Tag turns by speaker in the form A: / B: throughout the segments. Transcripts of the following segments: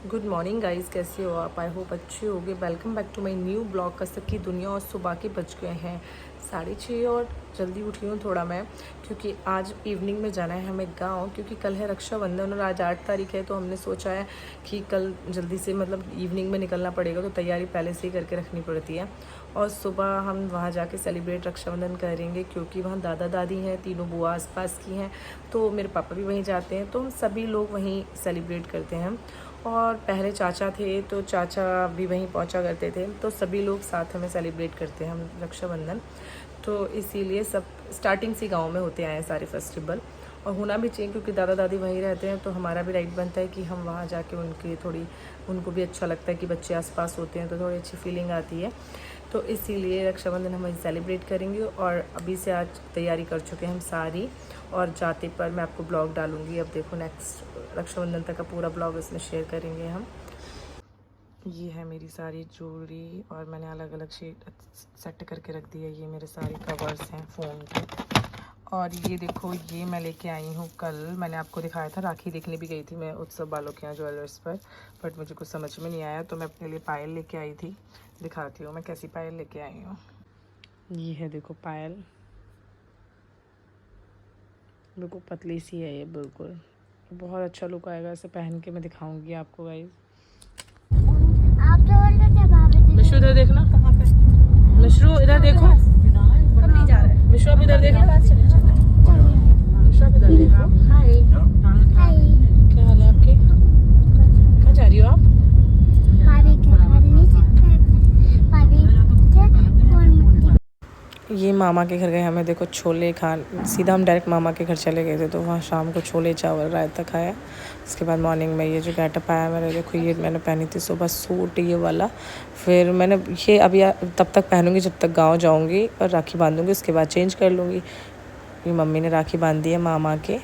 A: Good morning guys, कैसे हो आप? आई होप अच्छे होगे। Welcome back to my new blog कसक की दुनिया। और सुबह के बज गए हैं 6:30 और जल्दी उठी हूँ थोड़ा मैं, क्योंकि आज इवनिंग में जाना है हमें गांव, क्योंकि कल है रक्षाबंधन और आज 8 तारीख है। तो हमने सोचा है कि कल जल्दी से मतलब इवनिंग में निकलना पड़ेगा, तो तैयारी पहले से ही करके रखनी पड़ती है। और सुबह हम वहाँ जाके सेलिब्रेट रक्षाबंधन करेंगे, क्योंकि वहाँ दादा दादी हैं, तीनों बुआ आस पास की हैं, तो मेरे पापा भी वहीं जाते हैं, तो हम सभी लोग वहीं सेलिब्रेट करते हैं। और पहले चाचा थे तो चाचा भी वहीं पहुंचा करते थे, तो सभी लोग साथ में सेलिब्रेट करते हैं हम रक्षाबंधन। तो इसीलिए सब स्टार्टिंग से गांव में होते आए हैं सारे फेस्टिवल, और होना भी चाहिए क्योंकि दादा दादी वहीं रहते हैं, तो हमारा भी राइट बनता है कि हम वहाँ जाके उनको भी अच्छा लगता है कि बच्चे आसपास होते हैं, तो थोड़ी अच्छी फीलिंग आती है। तो इसीलिए रक्षाबंधन हम सेलिब्रेट करेंगे, और अभी से आज तैयारी कर चुके हैं हम सारी, और जाते पर मैं आपको ब्लॉग डालूंगी। अब देखो नेक्स्ट रक्षाबंधन तक का पूरा ब्लॉग इसमें शेयर करेंगे हम। ये है मेरी सारी ज्वेलरी, और मैंने अलग अलग शेड सेट करके रख दी है। ये मेरे सारे कवर्स हैं फ़ोन के। और ये देखो, ये मैं लेके आई हूँ, कल मैंने आपको दिखाया था, राखी देखने भी गई थी मैं उत्सव वालों के यहाँ ज्वेलर्स पर, बट मुझे कुछ समझ में नहीं आया, तो मैं अपने लिए पायल लेके आई थी। दिखाती हूँ मैं कैसी पायल लेके आई हूँ। ये है देखो पायल, बिल्कुल पतली सी है ये, बिल्कुल बहुत अच्छा लुक आएगा इसे पहन के। मैं दिखाऊंगी आपको गाइस।
B: आप तो बोल रहे थे भाभी।
A: मिशु इधर देखना, कहाँ पे? मिशु इधर देखो,
B: हम नहीं जा रहे।
A: मिशु आप इधर देखो, मिशु आप इधर देखो। हाय,
B: हाय।
A: क्या हाल है आपके? कहाँ जा रही हो आप?
B: भाभी के घर नहीं सकते। भाभी के फोन में।
A: ये मामा के घर गए हमें, देखो छोले खान, सीधा हम डायरेक्ट मामा के घर चले गए थे, तो वहाँ शाम को छोले चावल रायता खाया। उसके बाद मॉर्निंग में ये जो गेटअप आया मेरा, देखो ये मैंने पहनी थी सुबह सूट ये वाला। फिर मैंने ये अभी तब तक पहनूंगी जब तक गांव जाऊंगी और राखी बांधूंगी, उसके बाद चेंज कर लूँगी। ये मम्मी ने राखी बांधी है मामा के,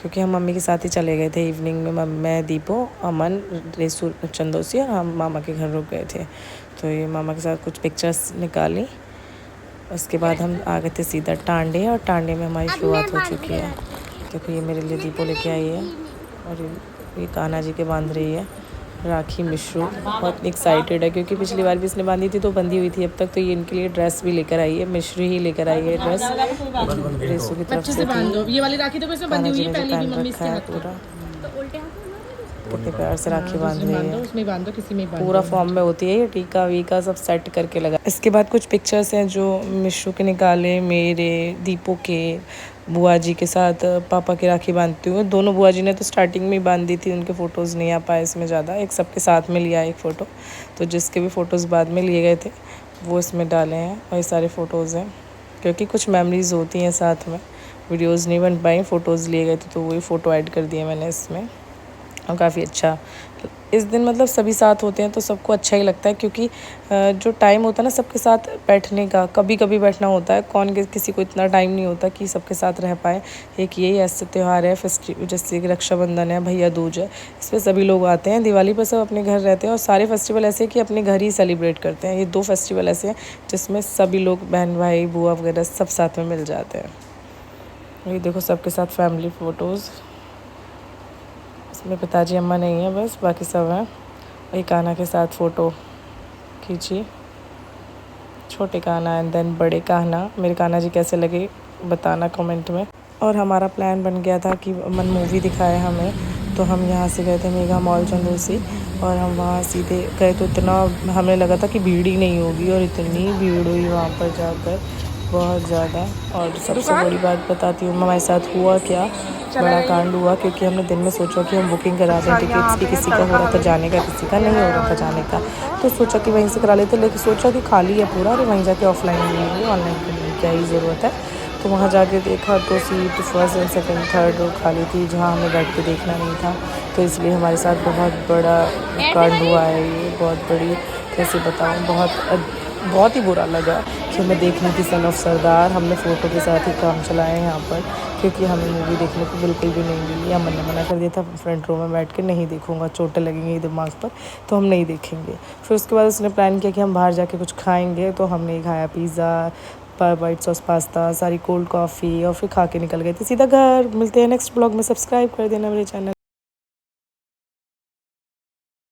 A: क्योंकि हम मम्मी के साथ ही चले गए थे इवनिंग में। मैं, दीपो, अमन, रेसू, चंदोसी, और हम मामा के घर रुक गए थे। तो ये मामा के साथ कुछ पिक्चर्स निकाली। उसके बाद हम आ गए थे सीधा टांडे, और टांडे में हमारी शुरुआत हो चुकी है। देखो ये मेरे लिए दीपो लेके आई है, और ये कान्हा जी के बांध रही है राखी। मिश्रू बहुत एक्साइटेड है, क्योंकि पिछली बार भी इसने बांधी थी तो बंधी हुई थी अब तक, तो ये इनके लिए ड्रेस भी लेकर आई है। मिश्रू ही लेकर आई है ड्रेस, रेसू की तरफ से थी।
C: ये वाली राखी तो वैसे बंधी हुई है, पहले भी मम्मी इसके हाथ
A: पूरा
B: तो उल्टे
A: कितने प्यार से राखी बांध रही है,
C: उसमें बांधो, किसी में बांधो।
A: पूरा फॉर्म में होती है ये, टीका वीका सब सेट करके लगा। इसके बाद कुछ पिक्चर्स हैं जो मिशू के निकाले, मेरे, दीपो के, बुआ जी के साथ पापा की राखी बांधती हुए। दोनों बुआ जी ने तो स्टार्टिंग में ही बांध दी थी, उनके फ़ोटोज़ नहीं आ पाए इसमें ज़्यादा। एक सबके साथ में लिया एक फ़ोटो, तो जिसके भी फ़ोटोज़ बाद में लिए गए थे वो इसमें डाले हैं। और ये सारे फ़ोटोज़ हैं, क्योंकि कुछ मेमोरीज़ होती हैं साथ में, वीडियोज़ नहीं बन पाई, फ़ोटोज़ लिए गए थे, तो वही फ़ोटो ऐड कर दिए मैंने इसमें। और काफ़ी अच्छा इस दिन मतलब सभी साथ होते हैं तो सबको अच्छा ही लगता है, क्योंकि जो टाइम होता है ना सबके साथ बैठने का, कभी कभी बैठना होता है, किसी को इतना टाइम नहीं होता कि सबके साथ रह पाए। एक यही ऐसे त्यौहार है फेस्टिव, जैसे कि रक्षाबंधन है, भैया दूज है, इस पर सभी लोग आते हैं। दिवाली पर सब अपने घर रहते हैं, और सारे फेस्टिवल ऐसे हैं कि अपने घर ही सेलिब्रेट करते हैं। ये 2 फेस्टिवल ऐसे हैं जिसमें सभी लोग, बहन भाई बुआ वगैरह सब साथ में मिल जाते हैं। ये देखो सबके साथ फैमिली फ़ोटोज़, इसमें पिताजी अम्मा नहीं है बस, बाकी सब हैं। वही कान्हा के साथ फ़ोटो खींची, छोटे कान्हा एंड देन बड़े कान्हा। मेरे कान्हा जी कैसे लगे बताना कमेंट में। और हमारा प्लान बन गया था कि अमन मूवी दिखाए हमें, तो हम यहाँ से गए थे मेगा मॉल चंदोसी, और हम वहाँ सीधे गए तो इतना हमें लगा था कि भीड़ ही नहीं होगी, और इतनी भीड़ हुई वहाँ पर जाकर, बहुत ज़्यादा। और सबसे बड़ी बात बताती हूँ हमारे साथ हुआ क्या बड़ा कांड हुआ, क्योंकि हमने दिन में सोचा कि हम बुकिंग करा दें टिकट्स की, किसी का हो रहा था जाने का, किसी का नहीं हो रहा था जाने का, तो सोचा कि वहीं से करा लेते, लेकिन सोचा कि खाली है पूरा, अरे वहीं जाके ऑफलाइन ले लेंगे, ऑनलाइन के लिए क्या ही ज़रूरत है। तो वहाँ जाके देखा तो seat first and second third row खाली थी, जहाँ हमें बैठ के देखना नहीं था। तो इसलिए हमारे साथ बहुत बड़ा कांड हुआ है ये, बहुत बड़ी, कैसे बताऊँ, बहुत ही बुरा लगा कि हमें देखनी थी सन ऑफ सरदार। हमने फ़ोटो के साथ ही काम चलाया यहाँ पर, क्योंकि हमें मूवी देखने को बिल्कुल भी नहीं मिली। अमन ने मना कर दिया था, फ्रंट रो में बैठ के नहीं देखूँगा, चोटें लगेंगी दिमाग पर, तो हम नहीं देखेंगे। फिर उसके बाद उसने प्लान किया कि हम बाहर जाके कुछ खाएँगे, तो हमने खाया पिज़्ज़ा, वाइट सॉस पास्ता, सारी कोल्ड कॉफ़ी, और फिर खा के निकल गए थे सीधा घर। मिलते हैं नेक्स्ट ब्लॉग में, सब्सक्राइब कर देना मेरे चैनल।